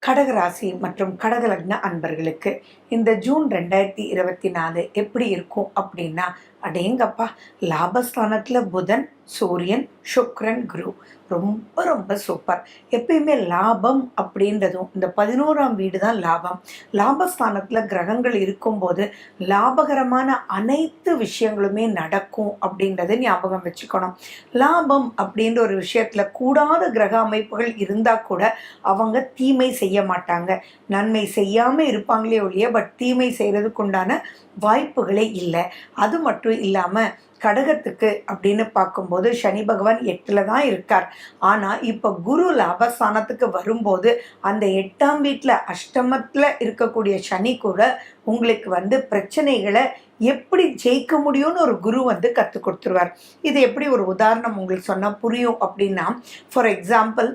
கடகராசி மற்றும் கடகலக்ன அன்பர்களுக்கு இந்த ஜூன் 2024 எப்படி இருக்கும் அப்படின்னா, அடேங்கப்பா, லாபஸ்தானத்தில் புதன், சூரியன், சுக்கிரன், குரு ரொம்ப ரொம்ப சூப்பர். எப்பயுமே லாபம் அப்படின்றதும் இந்த 11ஆம் வீடு தான் லாபம். லாபஸ்தானத்தில் கிரகங்கள் இருக்கும்போது லாபகரமான அனைத்து விஷயங்களுமே நடக்கும் அப்படின்றத ஞாபகம் வச்சுக்கணும். லாபம் அப்படின்ற ஒரு விஷயத்தில் கூடாத கிரக அமைப்புகள் இருந்தால் கூட அவங்க தீமை செய்ய மாட்டாங்க, நன்மை செய்யாமல் இருப்பாங்களே ஒழிய, பட் தீமை செய்கிறதுக்கு உண்டான வாய்ப்புகளே இல்லை. அது மட்டும் இல்லாமல் கடகத்துக்கு அப்படின்னு பார்க்கும்போது சனி பகவான் 8ல் தான் இருக்கார். ஆனால் இப்போ குரு லாபஸ்தானத்துக்கு வரும்போது அந்த 8ஆம் வீட்டில் அஷ்டமத்தில் இருக்கக்கூடிய சனி கூட உங்களுக்கு பிரச்சனைகளை எப்படி ஜெயிக்க முடியும்னு ஒரு குரு கற்றுக் கொடுத்துருவார். இது எப்படி ஒரு உதாரணம் உங்களுக்கு சொன்னால் புரியும் அப்படின்னா, ஃபார் எக்ஸாம்பிள்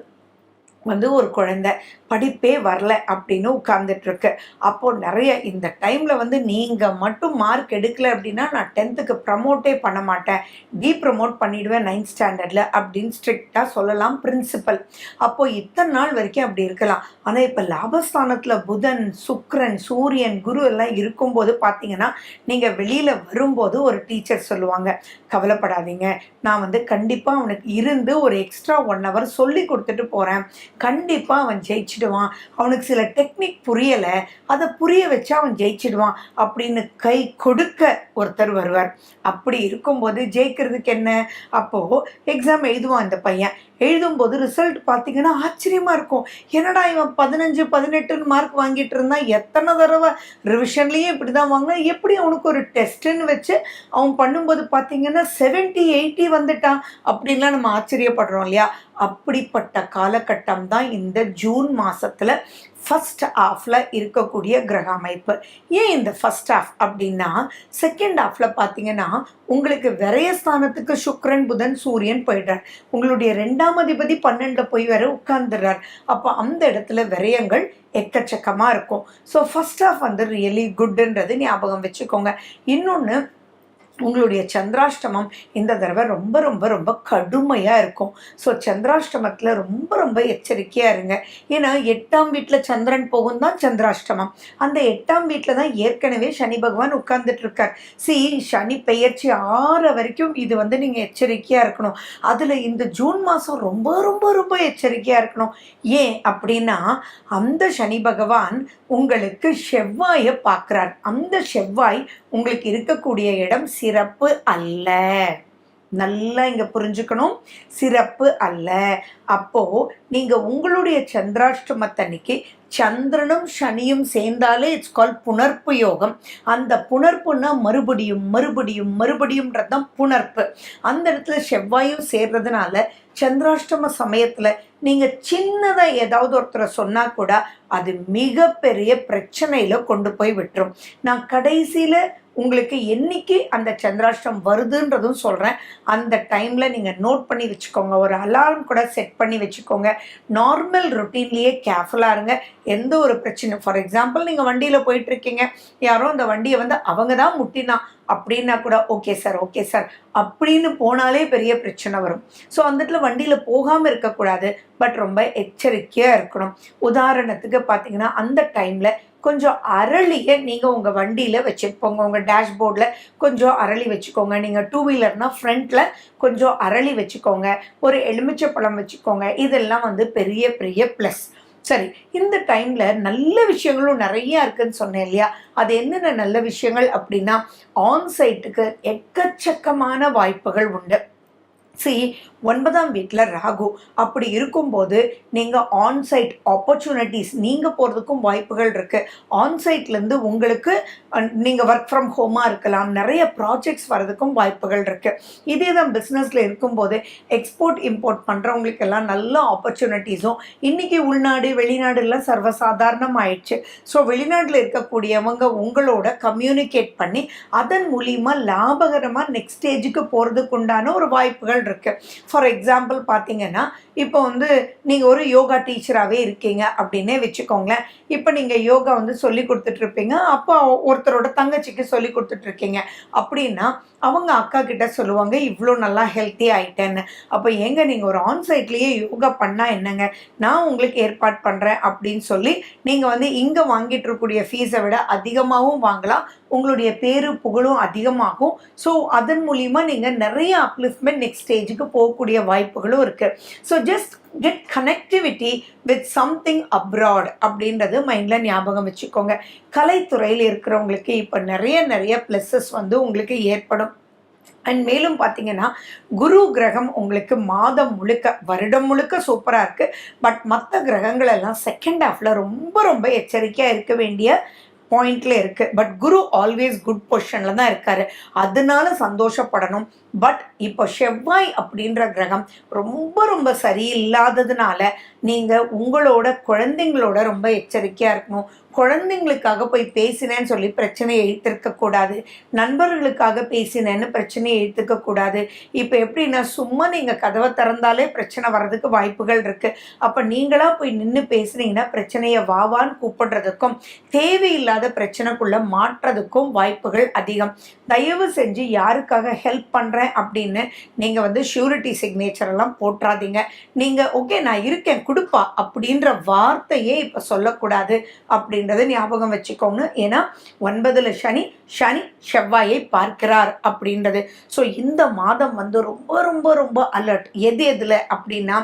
ஒரு குழந்தை படிப்பே வரல அப்படின்னு உட்கார்ந்துட்டுருக்கு. அப்போது நிறைய இந்த டைமில் நீங்கள் மட்டும் மார்க் எடுக்கலை அப்படின்னா நான் 10th ப்ரமோட்டே பண்ண மாட்டேன், ப்ரமோட் பண்ணிவிடுவேன் 9th ஸ்டாண்டர்டில் அப்படின்னு ஸ்ட்ரிக்டாக சொல்லலாம் பிரின்சிபல். அப்போது இத்தனை நாள் வரைக்கும் அப்படி இருக்கலாம். ஆனால் இப்போ லாபஸ்தானத்தில் புதன், சுக்கிரன், சூரியன், குரு எல்லாம் இருக்கும்போது பார்த்தீங்கன்னா, நீங்கள் வெளியில் வரும்போது ஒரு டீச்சர் சொல்லுவாங்க, கவலைப்படாதீங்க, நான் கண்டிப்பாக அவனுக்கு இருந்து ஒரு எக்ஸ்ட்ரா 1 hour சொல்லி கொடுத்துட்டு போகிறேன், கண்டிப்பாக அவன் ஜெயிச்சிடுவான், அவனுக்கு சில டெக்னிக் புரியலை, அதை புரிய வச்சா அவன் ஜெயிச்சிடுவான் அப்படின்னு கை கொடுக்க ஒருத்தர் வருவார். அப்படி இருக்கும்போது ஜெயிக்கிறதுக்கு என்ன, அப்போது எக்ஸாம் எழுதுவான் இந்த பையன். எழுதும்போது ரிசல்ட் பார்த்தீங்கன்னா ஆச்சரியமாக இருக்கும். என்னடா இவன் 15, 18 மார்க் வாங்கிட்டு இருந்தான், எத்தனை தடவை ரிவிஷன்லேயும் இப்படி தான் வாங்கினா, எப்படி அவனுக்கு ஒரு டெஸ்ட்டுன்னு வச்சு அவன் பண்ணும்போது பார்த்தீங்கன்னா 70, 80 வந்துட்டான் அப்படின்லாம் நம்ம ஆச்சரியப்படுறோம் இல்லையா? அப்படிப்பட்ட காலகட்டம் தான் இந்த ஜூன் மாதத்தில் ஃபஸ்ட் ஹாஃபில் இருக்கக்கூடிய கிரக அமைப்பு. ஏன் இந்த ஃபஸ்ட் ஹாஃப் அப்படின்னா, செகண்ட் ஹாஃபில் பார்த்தீங்கன்னா உங்களுக்கு விரயஸ்தானத்துக்கு சுக்கிரன், புதன், சூரியன் போயிடுறார். உங்களுடைய 2ஆம் அதிபதி 12 போய் வேற உட்கார்ந்துடுறார். அப்போ அந்த இடத்துல விரயங்கள் எக்கச்சக்கமாக இருக்கும். ஸோ ஃபஸ்ட் ஹாஃப் ரியலி குட்ன்றது ஞாபகம் வச்சுக்கோங்க. இன்னொன்று, உங்களுடைய சந்திராஷ்டமம் இந்த தடவை ரொம்ப ரொம்ப ரொம்ப கடுமையாக இருக்கும். ஸோ சந்திராஷ்டமத்தில் ரொம்ப ரொம்ப எச்சரிக்கையாக இருங்க. ஏன்னா 8ஆம் வீட்டில் சந்திரன் போகும் தான் சந்திராஷ்டமம். அந்த 8ஆம் வீட்டில் தான் ஏற்கனவே சனி பகவான் உட்கார்ந்துட்டு இருக்கார். சனி பெயர்ச்சி 6 வரைக்கும் இது நீங்கள் எச்சரிக்கையாக இருக்கணும். அதில் இந்த ஜூன் மாதம் ரொம்ப ரொம்ப ரொம்ப எச்சரிக்கையாக இருக்கணும். ஏன் அப்படின்னா, அந்த சனி பகவான் உங்களுக்கு செவ்வாயை பார்க்குறார். அந்த செவ்வாய் உங்களுக்கு இருக்கக்கூடிய இடம் சிறப்பு அல்ல. நல்லா இங்கே புரிஞ்சுக்கணும், சிறப்பு அல்ல. அப்போது நீங்கள் உங்களுடைய சந்திராஷ்டமத்தன்னைக்கு சந்திரனும் சனியும் சேர்ந்தாலே இட்ஸ் கால் புணர்ப்பு யோகம். அந்த புணர்ப்புன்னா மறுபடியும் மறுபடியும் மறுபடியும்ன்றதான் புணர்ப்பு. அந்த இடத்துல செவ்வாயும் சேர்றதுனால சந்திராஷ்டம சமயத்தில் நீங்கள் சின்னதாக ஏதாவது ஒருத்தரை சொன்னால் கூட அது மிகப்பெரிய பிரச்சனையில் கொண்டு போய் விட்டுரும். நான் கடைசியில் உங்களுக்கு என்னைக்கு அந்த சந்திராஷ்டம் வருதுன்றதும் சொல்கிறேன். அந்த டைமில் நீங்கள் நோட் பண்ணி வச்சுக்கோங்க, ஒரு அலாரம் கூட செட் பண்ணி வச்சுக்கோங்க. நார்மல் ரொட்டீன்லேயே கேர்ஃபுல்லாக இருங்க. எந்த ஒரு பிரச்சனை, ஃபார் எக்ஸாம்பிள் நீங்கள் வண்டியில் போயிட்டுருக்கீங்க, யாரோ அந்த வண்டியை அவங்க தான் முட்டினா அப்படின்னா கூட ஓகே சார் அப்படின்னு போனாலே பெரிய பிரச்சனை வரும். ஸோ அந்த இடத்துல வண்டியில் போகாமல் இருக்கக்கூடாது, பட் ரொம்ப எச்சரிக்கையாக இருக்கணும். உதாரணத்துக்கு பார்த்தீங்கன்னா, அந்த டைமில் கொஞ்சம் அரளியை நீங்கள் உங்கள் வண்டியில் வச்சுருப்போங்க. உங்கள் டேஷ்போர்டில் கொஞ்சம் அரளி வச்சுக்கோங்க. நீங்கள் 2 வீலர்னால் ஃப்ரண்ட்டில் கொஞ்சம் அரளி வச்சுக்கோங்க. ஒரு எலுமிச்சைப்பழம் வச்சுக்கோங்க. இதெல்லாம் பெரிய பெரிய ப்ளஸ். சரி, இந்த டைமில் நல்ல விஷயங்களும் நிறையா இருக்குதுன்னு சொன்னேன் இல்லையா? அது என்னென்ன நல்ல விஷயங்கள் அப்படின்னா, ஆன்சைட்டுக்கு எக்கச்சக்கமான வாய்ப்புகள் உண்டு. 9ஆம் வீட்டில் ராகு. அப்படி இருக்கும்போது நீங்கள் ஆன்சைட் ஆப்பர்ச்சுனிட்டிஸ் நீங்கள் போகிறதுக்கும் வாய்ப்புகள் இருக்குது. ஆன்சைட்லேருந்து உங்களுக்கு நீங்கள் ஒர்க் ஃப்ரம் ஹோமாக இருக்கலாம், நிறைய ப்ராஜெக்ட்ஸ் வர்றதுக்கும் வாய்ப்புகள் இருக்குது. இதே தான் பிஸ்னஸில் இருக்கும்போது எக்ஸ்போர்ட் இம்போர்ட் பண்ணுறவங்களுக்கெல்லாம் நல்ல ஆப்பர்ச்சுனிட்டிஸும் இன்றைக்கி உள்நாடு வெளிநாடுலாம் சர்வசாதாரணம் ஆயிடுச்சு. ஸோ வெளிநாட்டில் இருக்கக்கூடியவங்க உங்களோட கம்யூனிகேட் பண்ணி அதன் மூலிமா லாபகரமாக நெக்ஸ்ட் ஸ்டேஜுக்கு போகிறதுக்கு உண்டான ஒரு வாய்ப்புகள் வாய்ப்புகள் இருக்குது. ஃபார் எக்ஸாம்பிள் பார்த்தீங்கன்னா, இப்போ வந்து நீங்கள் ஒரு யோகா டீச்சராகவே இருக்கீங்க அப்படின்னே வச்சுக்கோங்களேன். இப்போ நீங்கள் யோகா வந்து சொல்லி கொடுத்துட்ருப்பீங்க. அப்போ ஒருத்தரோட தங்கச்சிக்கு சொல்லி கொடுத்துட்ருக்கீங்க அப்படின்னா, அவங்க அக்கா கிட்ட சொல்லுவாங்க, இவ்வளோ நல்லா ஹெல்த்தி ஆயிட்டேன்னு. அப்போ ஏங்க நீங்கள் ஒரு ஆன்சைட்லேயே யோகா பண்ணால் என்னங்க, நான் உங்களுக்கு ஏற்பாடு பண்ணுறேன் அப்படின்னு சொல்லி நீங்கள் வந்து இங்கே வாங்கிட்டு இருக்கக்கூடிய ஃபீஸை விட அதிகமாகவும் வாங்கலாம். உங்களுடைய பேரு புகழும் அதிகமாகும். ஸோ அதன் மூலிமா நீங்கள் நிறைய அப்லிஃப்ட்மெண்ட் நெக்ஸ்ட் ஸ்டேஜுக்கு போகக்கூடிய வாய்ப்புகளும் இருக்குது. So just get connectivity with something abroad அப்படின்றது மைண்டில் ஞாபகம் வச்சுக்கோங்க. கலைத்துறையில் இருக்கிறவங்களுக்கு இப்போ நிறைய ப்ளஸஸ் வந்து உங்களுக்கு ஏற்படும். அண்ட் மேலும் பார்த்தீங்கன்னா, குரு கிரகம் உங்களுக்கு மாதம் முழுக்க வருடம் முழுக்க சூப்பராக இருக்குது. பட் மற்ற கிரகங்கள் எல்லாம் செகண்ட் ஹாஃபில் ரொம்ப எச்சரிக்கையாக இருக்க வேண்டிய பாயிண்ட்ல இருக்குது. பட் குரு ஆல்வேஸ் குட் பொசிஷனில் தான் இருக்கார், அதனால சந்தோஷப்படணும். பட் இப்போ செவ்வாய் அப்படின்ற கிரகம் ரொம்ப சரியில்லாததுனால நீங்கள் உங்களோட குழந்தைங்களோட ரொம்ப எச்சரிக்கையாக இருக்கணும். குழந்தைங்களுக்காக போய் பேசினேன்னு சொல்லி பிரச்சனையை இழுத்துருக்கக்கூடாது. நண்பர்களுக்காக பேசினேன்னு பிரச்சனையை இழுத்துக்கக்கூடாது. இப்போ எப்படின்னா, சும்மா நீங்கள் கதவை திறந்தாலே பிரச்சனை வர்றதுக்கு வாய்ப்புகள் இருக்குது. அப்போ நீங்களாக போய் நின்று பேசுனீங்கன்னா பிரச்சனையை வாவான்னு கூப்பிடுறதுக்கும் தேவையில்லாத பிரச்சனைக்குள்ளே மாற்றுறதுக்கும் வாய்ப்புகள் அதிகம். தயவு செஞ்சு யாருக்காக ஹெல்ப் பண்ணுறேன் அப்படின்னு நீங்கள் வந்து ஷூரிட்டி சிக்னேச்சர் எல்லாம் போட்டுறாதீங்க. நீங்கள் ஓகே நான் இருக்கேன் கொடுப்பா அப்படின்ற வார்த்தையே இப்போ சொல்லக்கூடாது அப்படின்றத ஞாபகம் வச்சுக்கோங்க. ஏன்னா 9ல் சனி செவ்வாயை பார்க்கிறார் அப்படின்றது. ஸோ இந்த மாதம் வந்து ரொம்ப அலர்ட். எதில் அப்படின்னா,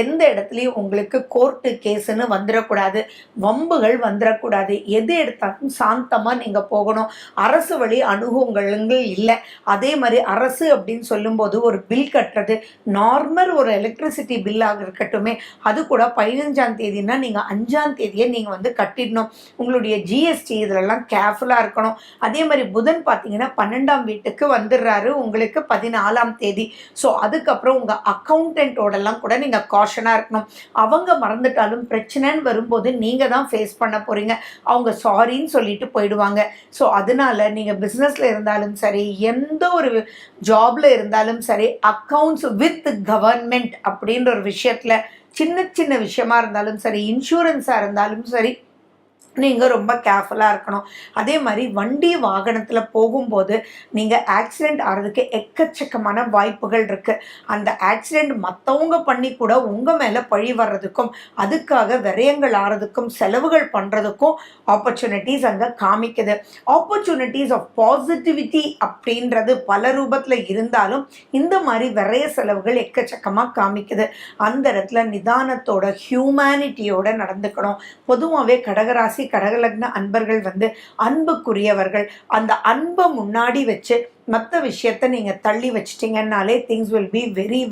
எந்த இடத்துலையும் உங்களுக்கு கோர்ட்டு கேஸுன்னு வந்துடக்கூடாது, வம்புகள் வந்துடக்கூடாது. எது எடுத்தாலும் சாந்தமாக நீங்கள் போகணும். அரசு வழி அணுகுங்கள் இல்லை. அதே மாதிரி அரசு அப்படின்னு சொல்லும்போது ஒரு பில் கட்டுறது, நார்மல் ஒரு எலக்ட்ரிசிட்டி பில்லாக இருக்கட்டுமே, அது கூட 15ஆம் தேதினா நீங்கள் 5ஆம் தேதியை நீங்கள் வந்து கட்டிடணும். உங்களுடைய ஜிஎஸ்டி இதிலெல்லாம் கேர்ஃபுல்லாக இருக்கணும். அதே மாதிரி புதன் பார்த்தீங்கன்னா 12ஆம் வீட்டுக்கு வந்துடுறாரு உங்களுக்கு 14ஆம் தேதி. ஸோ அதுக்கப்புறம் உங்கள் அக்கௌண்டன்ட்டோடலாம் கூட நீங்கள் காஷனாக இருக்கணும். அவங்க மறந்துட்டாலும் பிரச்சனைன்னு வரும்போது நீங்கள் தான் ஃபேஸ் பண்ண போகிறீங்க. அவங்க சாரின்னு சொல்லிட்டு போயிடுவாங்க. ஸோ அதனால நீங்கள் பிஸ்னஸில் இருந்தாலும் சரி, எந்த ஒரு ஜாபில் இருந்தாலும் சரி, அக்கௌண்ட்ஸ் வித் கவர்மெண்ட் அப்படின்ற ஒரு விஷயத்தில் சின்ன விஷயமா இருந்தாலும் சரி, இன்சூரன்ஸாக இருந்தாலும் சரி, நீங்கள் ரொம்ப கேர்ஃபுல்லாக இருக்கணும். அதே மாதிரி வண்டி வாகனத்தில் போகும்போது நீங்கள் ஆக்சிடெண்ட் ஆகிறதுக்கு எக்கச்சக்கமான வாய்ப்புகள் இருக்குது. அந்த ஆக்சிடெண்ட் மற்றவங்க பண்ணி கூட உங்கள் மேலே பழி வர்றதுக்கும், அதுக்காக விரயங்கள் ஆகிறதுக்கும், செலவுகள் பண்ணுறதுக்கும் ஆப்பர்ச்சுனிட்டிஸ் அங்கே காமிக்குது. ஆப்பர்ச்சுனிட்டிஸ் ஆஃப் பாசிட்டிவிட்டி அப்படின்றது பல ரூபத்தில் இருந்தாலும் இந்த மாதிரி விரைய செலவுகள் எக்கச்சக்கமாக காமிக்குது. அந்த இடத்துல நிதானத்தோட ஹியூமனிட்டியோட நடந்துக்கணும். பொதுவாகவே கடகராசி கடகலக்ன அன்பர்கள் வந்து அன்புக்குரியவர்கள். அந்த அன்பை முன்னாடி வச்சு மற்ற விஷயத்தை நீங்கள் தள்ளி வச்சிட்டிங்கன்னாலே things will be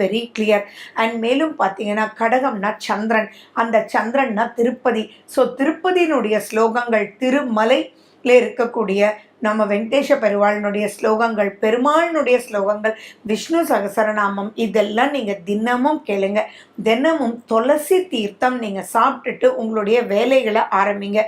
very clear. And மேலும் பார்த்தீங்கன்னா, கடகம்னா சந்திரன், அந்த சந்திரன்னா திருப்பதி. ஸோ திருப்பதியினுடைய ஸ்லோகங்கள், திருமலையில் இருக்கக்கூடிய நம்ம வெங்கடேஷ பெருமாளினுடைய ஸ்லோகங்கள், பெருமாளினுடைய ஸ்லோகங்கள், விஷ்ணு சகசரநாமம், இதெல்லாம் நீங்கள் தினமும் கேளுங்க. தினமும் துளசி தீர்த்தம் நீங்கள் சாப்பிட்டுட்டு உங்களுடைய வேலைகளை ஆரம்பிங்க.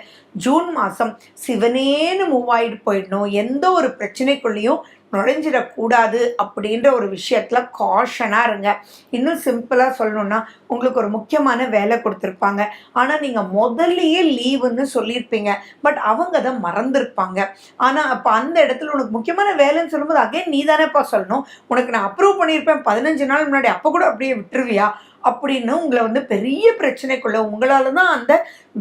ஜூன் மாதம் சிவனேன்னு மூவ் ஆகிட்டு போயிடணும், எந்த ஒரு பிரச்சனைக்குள்ளேயும் நுழைஞ்சிடக்கூடாது அப்படின்ற ஒரு விஷயத்தில் காஷனாக இருங்க. இன்னும் சிம்பிளாக சொல்லணுன்னா, உங்களுக்கு ஒரு முக்கியமான வேலை கொடுத்துருப்பாங்க, ஆனால் நீங்கள் முதல்லையே லீவுன்னு சொல்லியிருப்பீங்க. பட் அவங்க அதை மறந்துருப்பாங்க. ஆனால் அப்போ அந்த இடத்துல உனக்கு முக்கியமான வேலைன்னு சொல்லும்போது அகைன் நீ தானேப்பா சொல்லணும், உனக்கு நான் அப்ரூவ் பண்ணியிருப்பேன் 15 நாள் முன்னாடி, அப்போ கூட அப்படியே விட்டுருவியா அப்படின்னு உங்களை வந்து பெரிய பிரச்சனைக்குள்ள, உங்களால் தான் அந்த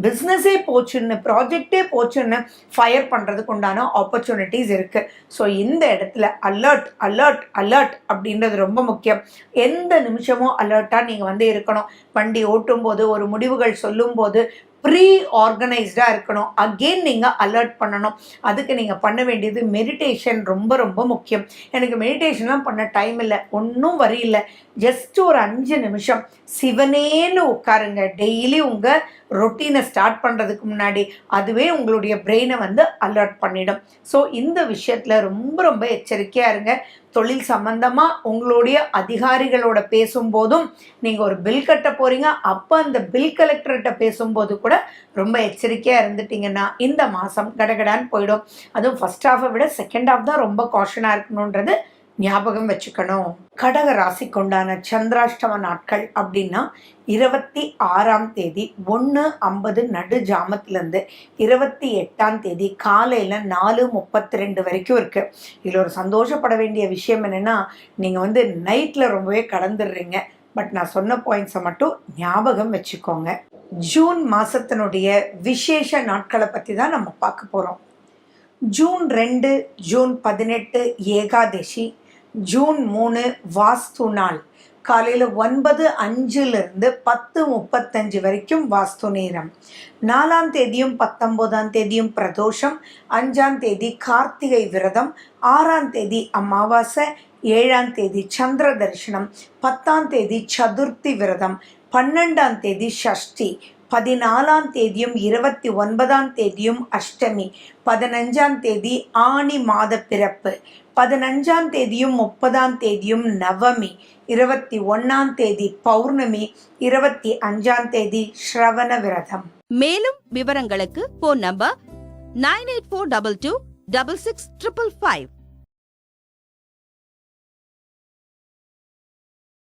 பிஸ்னஸே போச்சுன்னு, ப்ராஜெக்டே போச்சுன்னு ஃபயர் பண்ணுறதுக்கு உண்டான ஆப்பர்ச்சுனிட்டிஸ் இருக்குது. ஸோ இந்த இடத்துல அலர்ட் அப்படின்றது ரொம்ப முக்கியம். எந்த நிமிஷமும் அலர்ட்டாக நீங்கள் வந்து இருக்கணும். வண்டி ஓட்டும்போது, ஒரு முடிவுகள் சொல்லும்போது ப்ரீ ஆர்கனைஸ்டாக இருக்கணும். அகெயின் நீங்கள் அலர்ட் பண்ணணும். அதுக்கு நீங்கள் பண்ண வேண்டியது மெடிடேஷன் ரொம்ப முக்கியம். எனக்கு மெடிடேஷன்லாம் பண்ண டைம் இல்லை, ஒன்றும் வரியில்லை, ஜஸ்ட் ஒரு 5 நிமிஷம் சிவனேன்னு உட்காருங்க. டெய்லி உங்கள் ரொட்டீனை ஸ்டார்ட் பண்ணுறதுக்கு முன்னாடி அதுவே உங்களுடைய பிரெயினை வந்து அலர்ட் பண்ணிடும். ஸோ இந்த விஷயத்தில் ரொம்ப எச்சரிக்கையாக இருங்க. தொழில் சம்பந்தமாக உங்களுடைய அதிகாரிகளோட பேசும்போதும், நீங்கள் ஒரு பில் கட்ட போகிறீங்க, அப்போ அந்த பில் கலெக்டர்கிட்ட பேசும்போது கூட ரொம்ப எச்சரிக்கையாக இருந்துட்டிங்கன்னா இந்த மாதம் கடகடான்னு போயிடும். அதுவும் ஃபர்ஸ்ட் ஹாஃபை விட செகண்ட் ஹாஃப் தான் ரொம்ப காஷனாக இருக்கணுன்றது ஞாபகம் வச்சுக்கணும். கடக ராசிக்குண்டான சந்திராஷ்டம நாட்கள் அப்படின்னா 26ஆம் தேதி 1:50 நடு ஜாமத்திலேருந்து 28ஆம் தேதி காலையில் 4:32 வரைக்கும் இருக்குது. இதில் ஒரு சந்தோஷப்பட வேண்டிய விஷயம் என்னென்னா, நீங்கள் நைட்டில் ரொம்பவே கடந்துடுறீங்க. பட் நான் சொன்ன பாயிண்ட்ஸை மட்டும் ஞாபகம் வச்சுக்கோங்க. ஜூன் மாதத்தினுடைய விசேஷ நாட்களை பற்றி தான் நம்ம பார்க்க போகிறோம். ஜூன் 2, ஜூன் 18 ஏகாதசி, ஜூன் 3 வாஸ்து நாள். காலையில் 9:05 10:35 வரைக்கும் வாஸ்து நேரம். 4ஆம் தேதியும் 19ஆம் தேதியும் பிரதோஷம், 5ஆம் தேதி கார்த்திகை விரதம், 6ஆம் தேதி அமாவாசை, 7ஆம் தேதி சந்திர தரிசனம், 10ஆம் தேதி சதுர்த்தி விரதம், 12ஆம் தேதி ஷஷ்டி, 14ஆம் தேதியும் 29ஆம் தேதியும் அஷ்டமி, 15ஆம் தேதி ஆனி மாத பிறப்பு, 15ஆம் தேதியும் 30ஆம் தேதியும் நவமி, 21ஆம் தேதி பௌர்ணமி, 25ஆம் தேதி ஸ்ரவண விரதம். மேலும் விவரங்களுக்கு போன் நம்பர் 9842266555.